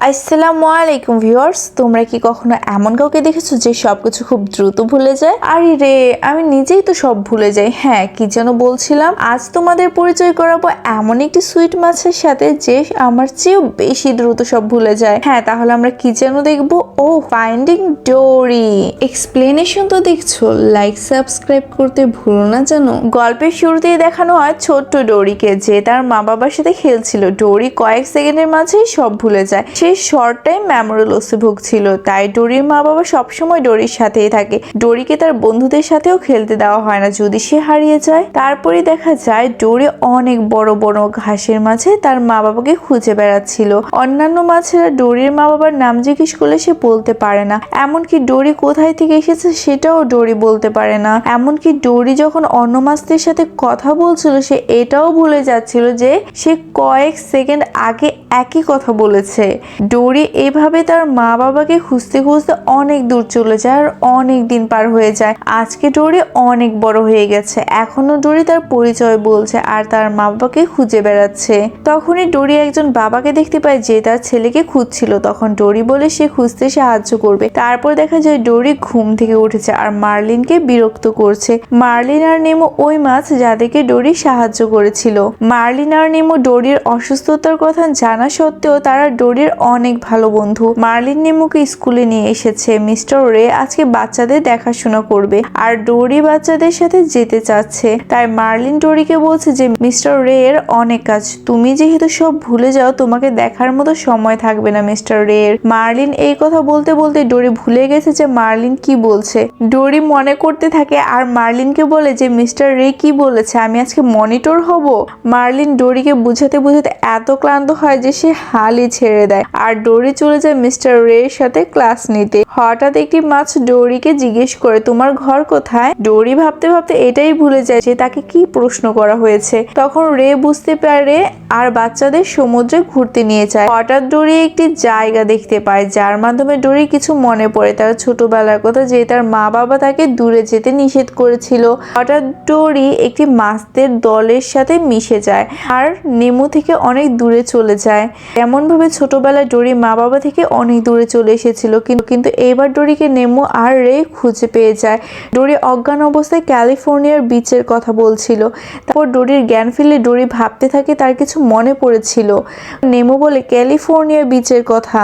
আসসালামু আলাইকুম ভিউয়ার্স, তোমরা কি কখনো এমন কাউকে দেখেছো যে সবকিছু খুব দ্রুত ভুলে যায়? আরে রে, আমি নিজেই তো সব ভুলে যাই। হ্যাঁ, কি যেন বলছিলাম, আজ তোমাদের পরিচয় করাবো এমন একটি সুইট মাছের সাথে যে আমার চেয়েও বেশি দ্রুত সব ভুলে যায়। হ্যাঁ, তাহলে আমরা কি যেন দেখবো? ও, ফাইন্ডিং ডোরি। এক্সপ্লেনেশন তো দেখছো, লাইক সাবস্ক্রাইব করতে ভুলো না যেন। গল্পের শুরুতেই দেখানো হয় ছোট্ট ডোরিকে, যে তার মা বাবার সাথে খেলছিল। ডোরি কয়েক সেকেন্ডের মাঝেই সব ভুলে যায়। সে শর্ট টাইম মেমোরি লসে ভুগছিল, তাই ডোরির মা বাবা সবসময় ডোরির সাথেই থাকে। ডোরিকে তার বন্ধুদের সাথেও খেলতে দেওয়া হয় না যদি সে হারিয়ে যায়। তারপরে দেখা যায় ডোরি অনেক বড় বড় ঘাসের মাঝে তার মা বাবাকে খুঁজে বেড়াচ্ছিল। অন্যান্য মাছেরা ডোরির মা বাবার নাম জিজ্ঞেস করলে সে বলতে পারে না, এমনকি ডোরি কোথায় থেকে এসেছে সেটাও ডোরি বলতে পারে না। এমনকি ডোরি যখন অন্য মাছদের সাথে কথা বলছিল, সে এটাও ভুলে যাচ্ছিল যে সে কয়েক সেকেন্ড আগে একই কথা বলেছে। ডোরি এইভাবে তার মা বাবাকে খুঁজতে খুঁজতে অনেক দূর চলে যায় আর অনেক দিন পার হয়ে যায়। আজকে ডোরি অনেক বড় হয়ে গেছে, এখনো ডোরি তার পরিচয় বলছে আর তার মা বাবাকে খুঁজে বেড়াচ্ছে। তখনই ডোরি একজন বাবাকে দেখতে পায় যে তার ছেলেকে খুঁজছিল। তখন ডোরি বলে সে খুঁজতে সাহায্য করবে। তারপর দেখা যায় ডোরি ঘুম থেকে উঠেছে আর মার্লিনকে বিরক্ত করছে। মার্লিন আর নেমো ওই মাছ যাদেরকে ডোরি সাহায্য করেছিল। মার্লিন আর নেমো ডোরির অসুস্থতার কথা জানা সত্ত্বেও তারা ডোরির অনেক ভালো বন্ধু। মার্লিন নেমোকে স্কুলে নিয়ে এসেছে। মিস্টার রে আজকে বাচ্চাদের দেখাশোনা করবে আর ডোরি বাচ্চাদের সাথে যেতে চাচ্ছে। তাই মার্লিন ডোরিকে বলছে যে মিস্টার রে এর অনেক কাজ, তুমি যেহেতু সব ভুলে যাও তোমাকে দেখার মতো সময় থাকবে না মিস্টার রে এর। মার্লিন এই কথা বলতে বলতে ডোরি ভুলে গেছে যে মার্লিন কি বলছে। ডোরি মনে করতে থাকে আর মার্লিনকে বলে যে মিস্টার রে কি বলেছে, আমি আজকে মনিটর হব। মার্লিন ডোরিকে বুঝাতে বুঝাতে এত ক্লান্ত হয় যে সে হালই ছেড়ে দেয় আর ডোরি চলে যায় মিস্টার রে এর সাথে ক্লাস নিতে। হঠাৎ একটি মাছ ডোরিকে জিজ্ঞেস করে, তোমার ঘর কোথায়? ডোরি ভাবতে ভাবতে এটাই ভুলে যায় যে তাকে কি প্রশ্ন করা হয়েছে। তখন রে বুঝতে পারে আর বাচ্চাদের সমুদ্রে ঘুরতে নিয়ে যায়। হঠাৎ ডোরি একটি জায়গা দেখতে পায় যার মাধ্যমে ডোরি কিছু মনে পড়ে তার ছোটবেলার কথা, যে তার মা বাবা তাকে দূরে যেতে নিষেধ করেছিল। হঠাৎ ডোরি একটি মাছদের দলের সাথে মিশে যায় আর নেমো থেকে অনেক দূরে চলে যায়। এমন ভাবে ছোটবেলায় ডোরি মা বাবা থেকে অনেক দূরে চলে এসেছিল, কিন্তু এইবার ডোরিকে নেমো আর রে খুঁজে পেয়ে যায়। ডোরি অজ্ঞান অবস্থায় ক্যালিফোর্নিয়ার বিচের কথা বলছিল। তারপর ডোরির জ্ঞান ফিরলে ডোরি ভাবতে থাকে তার কিছু মনে পড়েছিল। নেমো বলে ক্যালিফোর্নিয়ার বিচের কথা।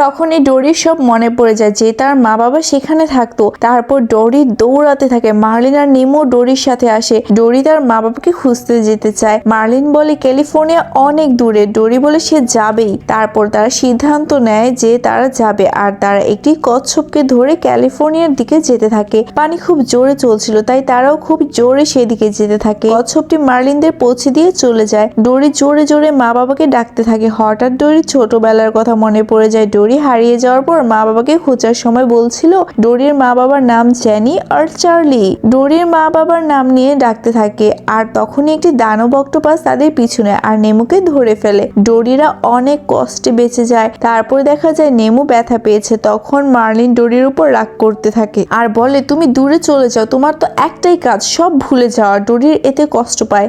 তখনই ডোরির সব মনে পড়ে যায় যে তার মা বাবা সেখানে থাকতো। তারপর ডোরি দৌড়াতে থাকে। মার্লিন আর নেমো ডোরির সাথে আসে। ডোরি তার মা বাবাকে খুঁজতে যেতে চায়। মার্লিন বলে ক্যালিফোর্নিয়া অনেক দূরে। ডোরি বলে সে যাবেই। তারপর তারা সিদ্ধান্ত নেয় যে তারা যাবে আর তারা একটি কচ্ছপকে ধরে ক্যালিফোর্নিয়ার দিকে যেতে থাকে। পানি খুব জোরে চলছিল, তাই তারাও খুব জোরে সেদিকে যেতে থাকে। কচ্ছপটি মার্লিনদের পৌঁছে দিয়ে চলে যায়। ডোরি জোরে জোরে মা বাবাকে ডাকতে থাকে। হঠাৎ ডোরি ছোটবেলার কথা মনে পড়ে যায়। ডোরি হারিয়ে যাওয়ার পর মা বাবাকে খোঁজার সময় বলছিল ডোরির মা বাবার নাম জ্যানি আর চার্লি। ডোরির মা বাবার নাম নিয়ে ডাকতে থাকে আর তখনই একটি দানব অক্টোপাস তাদের পিছনে আর নেমোকে ধরে ফেলে। ডোরিরা অনেক কষ্টে বেঁচে যায়। তারপর দেখা যায় নেমো ব্যথা পেয়েছে। তখন মার্লিন ডোরির উপর রাগ করতে থাকে আর বলে, তুমি দূরে চলে যাও, তোমার তো একটাই কাজ সব ভুলে যাওয়া। ডোরির এতে কষ্ট পায়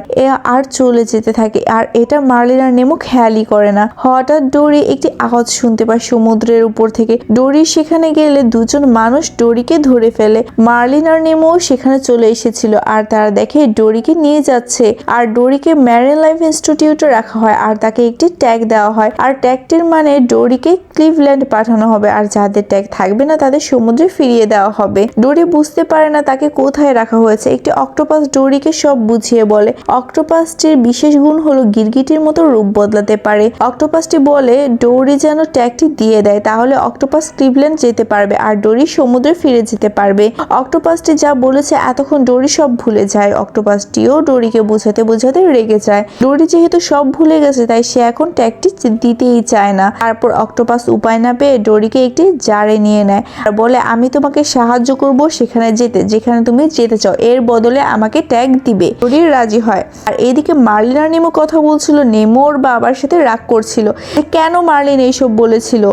আর চলে যেতে থাকে আর এটা মার্লিন আর নেমো খেয়ালই করে না। হঠাৎ ডোরি একটি আওয়াজ শুনতে পায় সমুদ্রের উপর থেকে। ডোরি সেখানে গেলে দুজন মানুষ ডোরিকে ধরে ফেলে। মার্লিন আর নেমো সেখানে চলে এসেছিল আর তারা দেখে ডোরিকে নিয়ে যাচ্ছে আর ডোরিকে ম্যারিন লাইফ ইনস্টিটিউটে রাখা হয় আর তাকে একটি ট্যাগ দেওয়া হয় আর ট্যাগটির মানে ডোরিকে ক্লিভল্যান্ড পাঠানো হবে আর যাদের ট্যাগ থাকবে না তাদের সমুদ্রে ফিরিয়ে দেওয়া হবে। ডোরি বুঝতে পারে না তাকে কোথায় রাখা হয়েছে। একটি অক্টোপাস ডোরিকে সব বুঝিয়ে বলে। অক্টোপাসটির বিশেষ গুণ হলো গিরগিটির মতো রূপ বদলাতে পারে। অক্টোপাসটি বলে ডোরি যেন ট্যাগটি দিয়ে দেয়, তাহলে অক্টোপাস ক্লিভল্যান্ড যেতে পারবে আর ডোরি সমুদ্রে ফিরে যেতে পারবে। অক্টোপাসটি যা বলেছে এতক্ষণ ডোরি সব ভুলে যায়। অক্টোপাসটিও ডোরিকে বোঝাতে বোঝাতে রেগে যায়। ডোরি যেহেতু সব ভুলে গেছে তাই সে এখন ট্যাগটি দিতেই চায় না। তারপর অক্টোপাস উপায় না পেয়ে ডোরিকে একটি জারে নিয়ে নেয় আর বলে, আমি তোমাকে সাহায্য করব সেখানে যেতে যেখানে তুমি যেতে চাও, এর বদলে আমাকে ট্যাগ দিবে। ডোরি রাজি হয়। আর এইদিকে মার্লিন আর নেমো কথা বলছিল। নেমো ওর বাবার সাথে রাগ করছিল কেন মার্লিন এইসব বলেছিল।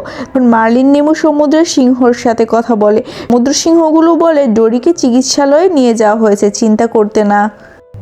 মার্লিন নেমো সমুদ্রের সিংহর সাথে কথা বলে। সমুদ্র সিংহগুলো বলে ডোরিকে চিকিৎসালয়ে নিয়ে যাওয়া হয়েছে, চিন্তা করতে না।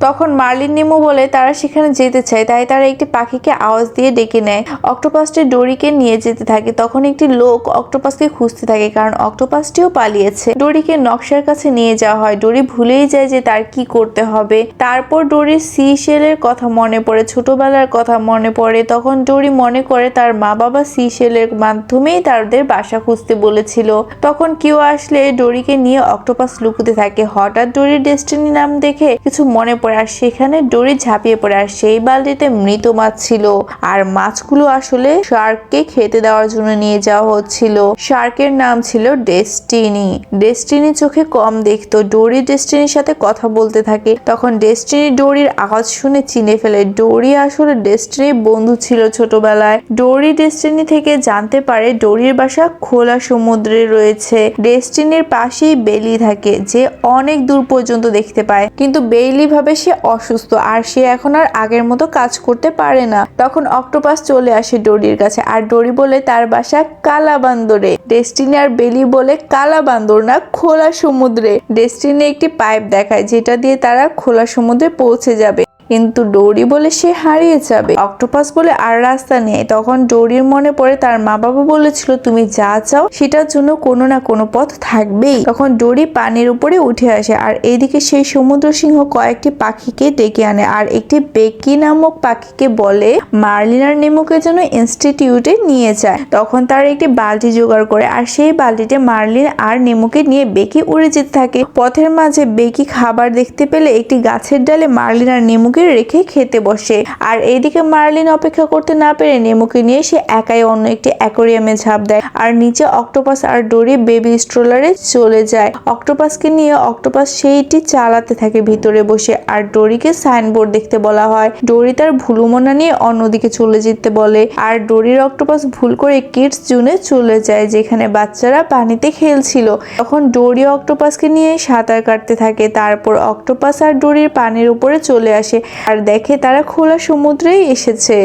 তখন মার্লিন নেমো বলে তারা সেখানে যেতে চায়, তাই তারা একটি পাখিকে আওয়াজ দিয়ে ডেকে নেয়। অক্টোপাসটি ডোরিকে নিয়ে যেতে থাকে। তখন একটি লোক অক্টোপাসকে খুঁজতে থাকে, কারণ অক্টোপাসটিও পালিয়েছে। ডোরিকে নকশার কাছে নিয়ে যাওয়া হয়। ডোরি ভুলেই যায় যে তার কি করতে হবে। তারপর ডোরির সি শেলের কথা মনে পড়ে, ছোটবেলার কথা মনে পড়ে। তখন ডোরি মনে করে তার মা বাবা সি শেলের মাধ্যমেই তাদের বাসা খুঁজতে বলেছিল। তখন কেউ আসলে ডোরিকে নিয়ে অক্টোপাস লুকুতে থাকে। হঠাৎ ডোরির ডেস্টিনি নাম দেখে কিছু মনে পড়ে, আর সেখানে ডোরি ঝাঁপিয়ে পড়ে। আর সেই বালতিতে মৃত মাছ ছিল, আর মাছগুলো আসলে শার্ককে খেতে দেওয়ার জন্য নিয়ে যাওয়া হচ্ছিল। শার্কের নাম ছিল ডেস্টিনি। ডেস্টিনি চোখে কম দেখতো। ডোরি ডেস্টিনির সাথে কথা বলতে থাকে। তখন ডেস্টিনি ডোরির আওয়াজ শুনে চিনে ফেলে। ডোরি আসলে ডেস্টিনির বন্ধু ছিল ছোটবেলায়। ডোরি ডেস্টিনি থেকে জানতে পারে ডোরির বাসা খোলা সমুদ্রে রয়েছে। ডেস্টিনির পাশেই বেলি থাকে, যে অনেক দূর পর্যন্ত দেখতে পায়। কিন্তু বেইলি ভাবে সে অসুস্থ, আর সে এখন আর আগের মতো কাজ করতে পারে না। তখন অক্টোপাস চলে আসে ডোরির কাছে, আর ডোরি বলে তার বাসা কালাবান্দরে। ডেস্টিনি আর বেলি বলে কালাবান্দর না, খোলা সমুদ্রে। ডেস্টিনি একটি পাইপ দেখায়, যেটা দিয়ে তারা খোলা সমুদ্রে পৌঁছে যাবে, কিন্তু ডোরি বলে সে হারিয়ে যাবে। অক্টোপাস বলে আর রাস্তা নেই। তখন ডোরির মনে পড়ে তার মা বাবা বলেছিল তুমি যা চাও সেটার জন্য কোনো না কোনো পথ থাকবেই। তখন ডোরি পানির উপরে উঠে আসে, আর এইদিকে সেই সমুদ্র সিংহ কয়েকটি পাখিকে ডেকে আনে, আর একটি বেকি নামক পাখিকে বলে মার্লিন আর নেমোকে যেন ইনস্টিটিউটে নিয়ে যায়। তখন তার একটি বালতি জোগাড় করে, আর সেই বালতিতে মার্লিন আর নেমোকে নিয়ে বেকি উড়ে যেতে থাকে। পথের মাঝে বেকি খাবার দেখতে পেলে একটি গাছের ডালে মার্লিন আর নেমোকে রেখে খেতে বসে। আর এইদিকে মার্লিন অপেক্ষা করতে না পেরে নেমোকে নিয়ে সে একাই অন্য একটি অ্যাকোরিয়ামে ঝাঁপ দেয়, আর নিচে অক্টোপাস আর ডোরি বেবি স্ট্রোলারে চলে যায়। অক্টোপাসকে নিয়ে অক্টোপাস সেইটি চালাতে থাকে ভিতরে বসে, আর ডোরিকে সাইনবোর্ড দেখতে বলা হয়। ডোরি তার ভুলুমনা নিয়ে অন্যদিকে চলে যেতে বলে, আর ডোরির অক্টোপাস ভুল করে কিডস জোনে চলে যায়, যেখানে বাচ্চারা পানিতে খেলছিল। তখন ডোরি অক্টোপাসকে নিয়ে সাঁতার কাটতে থাকে। তারপর অক্টোপাস আর ডোরির পানির উপরে চলে আসে, আর দেখে তারা খোলা সমুদ্রেই এসেছে।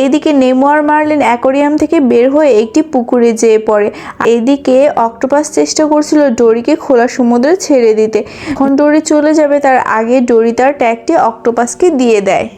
এইদিকে নেমো আর মার্লিন অ্যাকোরিয়াম থেকে বের হয়ে একটি পুকুরে যেয়ে পড়ে। এইদিকে অক্টোপাস চেষ্টা করছিল ডোরিকে খোলা সমুদ্রে ছেড়ে দিতে। এখন ডোরি চলে যাবে তার আগে ডোরি তার ট্যাগটি অক্টোপাসকে দিয়ে দেয়,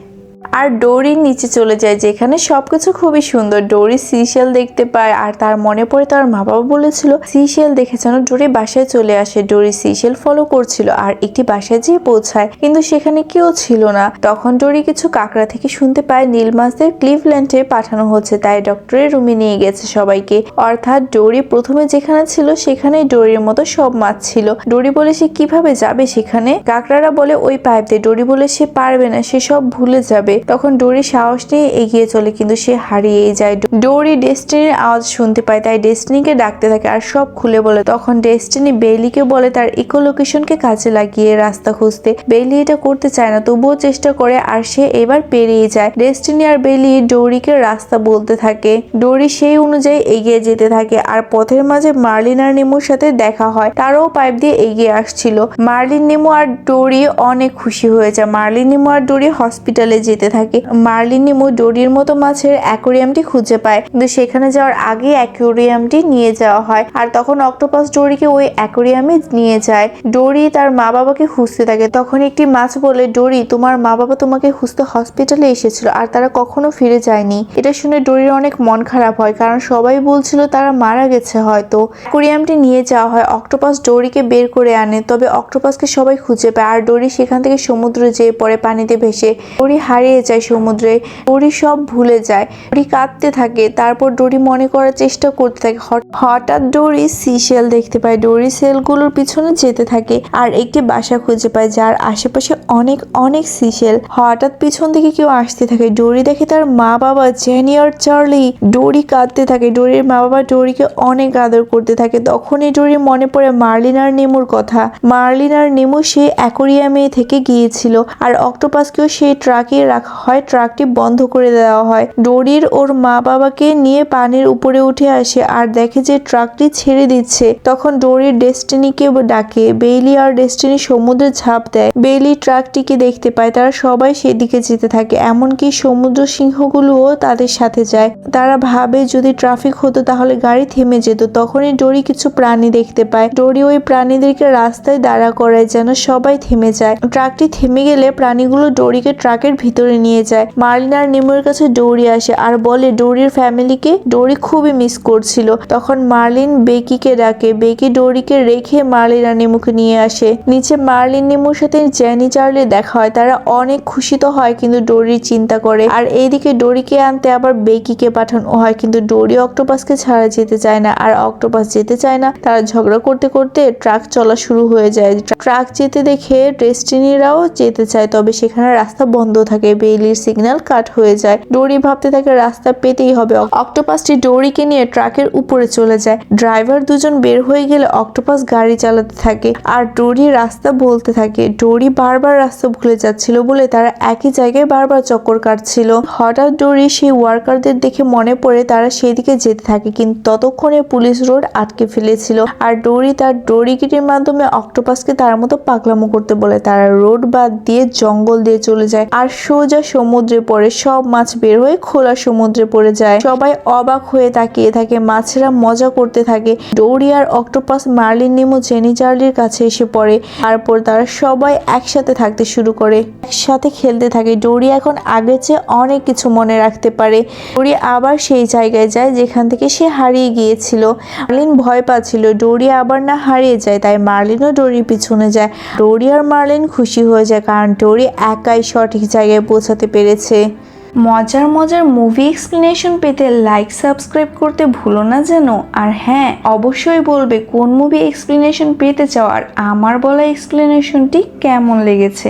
আর ডোরি নিচে চলে যায়, যেখানে সবকিছু খুবই সুন্দর। ডোরি সিশেল দেখতে পায়, আর তার মনে পড়ে তার মা বাবা বলেছিল সিশেল দেখে যেন ডোরি বাসায় চলে আসে। ডোরি সিশেল ফলো করছিল আর একটি বাসায় যেয়ে পৌঁছায়, কিন্তু সেখানে কেউ ছিল না। তখন ডোরি কিছু কাকড়া থেকে শুনতে পায় নীল মাছদের ক্লিভল্যান্ডে পাঠানো হচ্ছে, তাই ডক্টরের রুমে নিয়ে গেছে সবাইকে। অর্থাৎ ডোরি প্রথমে যেখানে ছিল সেখানেই ডোরির মতো সব মাছ ছিল। ডোরি বলে সে কিভাবে যাবে সেখানে। কাকড়ারা বলে ওই পাইপ দিয়ে। ডোরি বলে সে পারবে না, সে সব ভুলে যাবে। তখন ডোরি সাহস নিয়ে এগিয়ে চলে, কিন্তু সে হারিয়েই যায়। ডোরি ডেস্টিনির আওয়াজ শুনতে পায়, তাই ডেস্টিনিকে ডাকতে থাকে আর সব খুলে বলে। তখন ডেস্টিনি বেইলিকে বলে তার ইকোলোকেশনকে কাজে লাগিয়ে রাস্তা খুঁজতে। বেইলি এটা করতে চায় না, তবুও চেষ্টা করে, আর সে এবার পেরিয়ে যায়। ডেস্টিনি আর বেইলি ডোরিকে রাস্তা বলতে থাকে। ডোরি সেই অনুযায়ী এগিয়ে যেতে থাকে, আর পথের মাঝে মার্লিন আর নেমোর সাথে দেখা হয়। তারাও পাইপ দিয়ে এগিয়ে আসছিল। মার্লিন, নেমো আর ডোরি অনেক খুশি হয়ে যায়। মার্লিন, নেমো আর ডোরি হসপিটালে যেতে থাকে। মার্লিন নেমো ডোরির মতো মাছের অ্যাকোরিয়ামটি খুঁজে পায়, কিন্তু সেখানে যাওয়ার আগে অ্যাকোরিয়ামটি নিয়ে যাওয়া হয়, আর তখন অক্টোপাস ডোরিকে ওই অ্যাকোরিয়ামে নিয়ে যায়। ডোরি তার মা বাবাকে খুঁজতে থাকে। তখন একটি মাছ বলে ডোরি তোমার মা বাবা তোমাকে খুঁজতে হসপিটালে এসেছিল, আর তারা কখনো ফিরে যায়নি। এটা শুনে ডোরির অনেক মন খারাপ হয়, কারণ সবাই বলছিল তারা মারা গেছে হয়তো। অ্যাকোরিয়ামটি নিয়ে যাওয়া হয়। অক্টোপাস ডোরিকে বের করে আনে, তবে অক্টোপাসকে সবাই খুঁজে পায়, আর ডোরি সেখান থেকে সমুদ্রে যেয়ে পড়ে পানিতে ভেসে। ডোরি হারিয়ে যায় সমুদ্রে। ডোরি সব ভুলে যায়। ডোরি কাঁদতে থাকে। তারপর ডোরি মনে করার চেষ্টা করতে থাকে। হঠাৎ ডোরি সিশেল দেখতে পায়। ডোরি সেলগুলোর পিছনে যেতে থাকে, আর একটি বাসা খুঁজে পায় যার আশেপাশে অনেক অনেক সিশেল। হঠাৎ পিছন থেকে কেউ আসতে থাকে। ডোরি দেখে তার মা বাবা জেনি আর চার্লি। ডোরি কাঁদতে থাকে। ডোরির মা বাবা ডোরিকে অনেক আদর করতে থাকে। তখনই ডোরি মনে পড়ে মার্লিন আর নেমোর কথা। মার্লিন আর নেমো সে অ্যাকোরিয়ামে থেকে গিয়েছিল, আর অক্টোপাসকেও সেই ট্রাকে রাখা রাখা হয়, ট্রাকটি বন্ধ করে দেওয়া হয়। ডোরির ওর মা বাবাকে নিয়ে পানির উপরে উঠে আসে আর দেখে যে ট্রাকটি ছেড়ে দিচ্ছে। তখন ডোরির ডেস্টিনিকে ডাকে। বেইলি আর ডেস্টিনি সমুদ্রে ঝাঁপ দেয়। বেইলি ট্রাকটিকে দেখতে পায়, তারা সবাই সেদিকে যেতে থাকে, এমনকি সমুদ্র সিংহগুলোও তাদের সাথে যায়। তারা ভাবে যদি ট্রাফিক হতো তাহলে গাড়ি থেমে যেত। তখনই ডোরি কিছু প্রাণী দেখতে পায়। ডোরি ওই প্রাণীদেরকে রাস্তায় দাঁড়া করায় যেন সবাই থেমে যায়। ট্রাকটি থেমে গেলে প্রাণীগুলো ডোরিকে ট্রাকের ভিতরে নিয়ে যায়। মার্লিন আর নিমোর কাছে ডোরি আসে আর বলে ডোরির ফ্যামিলিকে ডোরি খুবই মিস করছিল। তখন মার্লিন বেকিকে ডাকে। বেকি ডোরিকে রেখে মার্লিন আর নিমোকে নিয়ে আসে। নিচে মার্লিন নিমোর সাথে জ্যানি চার্লি দেখা হয়। তারা অনেক খুশি তো হয়, কিন্তু ডোরির চিন্তা করে। আর এইদিকে ডোরিকে আনতে আবার বেকিকে পাঠানো হয়, কিন্তু ডোরি অক্টোপাসকে ছাড়া যেতে চায় না, আর অক্টোপাস যেতে চায় না। তারা ঝগড়া করতে করতে ট্রাক চলা শুরু হয়ে যায়। ট্রাক যেতে দেখে ডেস্টিনিরাও যেতে চায়, তবে সেখানে রাস্তা বন্ধ থাকে। বেইলির সিগন্যাল কাট হয়ে যায়। ডোরি ভাবতে থাকে রাস্তা পেতেই হবে। অক্টোপাসটি ডোরিকে নিয়ে ট্রাকের উপরে চলে যায়। ড্রাইভার দুজন বের হয়ে গেলে অক্টোপাস গাড়ি চালাতে থাকে আর ডোরি রাস্তা বলতে থাকে। ডোরি বারবার রাস্তা ভুলে যাচ্ছিল বলে তারা একই জায়গায় বারবার চক্কর কাটছিল। হঠাৎ ডোরি সেই ওয়ার্কারদের দেখে মনে পড়ে তারা সেদিকে যেতে থাকে, কিন্তু ততক্ষণে পুলিশ রোড আটকে ফেলেছিল। আর ডোরি তার ডোরিগিরির মাধ্যমে অক্টোপাসকে তার মতো পাগলামো করতে বলে। তারা রোড বাদ দিয়ে জঙ্গল দিয়ে চলে যায় আর সোজা সমুদ্রে পড়ে। সব মাছ বের হয়ে খোলা সমুদ্রে পড়ে যায়। সবাই অবাক হয়ে তাকিয়ে থাকে। মাছেরা মজা করতে থাকে। ডোরি আর অক্টোপাস মার্লিন, নিমো, জেনি চার্লির কাছে এসে পড়ে। তারপর তারা সবাই একসাথে থাকতে শুরু করে, একসাথে খেলতে থাকে। ডোরি এখন আগের চেয়ে অনেক কিছু মনে রাখতে পারে। ডোরি আবার সেই জায়গায় যায় যেখান থেকে সে হারিয়ে গিয়েছিল। মার্লিন ভয় পাচ্ছিল ডোরি আবার না হারিয়ে যায়, তাই মার্লিনও ডোরির পিছনে যায়। ডোরি আর মার্লিন খুশি হয়ে যায়, কারণ ডোরি একাই সঠিক জায়গায় পৌঁছাতে পেরেছে। মজার মজার মুভি এক্সপ্লেনেশন পেতে লাইক সাবস্ক্রাইব করতে ভুলো না যেন। আর হ্যাঁ, অবশ্যই বলবে কোন মুভি এক্সপ্লেনেশন পেতে চাও আর আমার বলা এক্সপ্লেনেশনটি কেমন লেগেছে।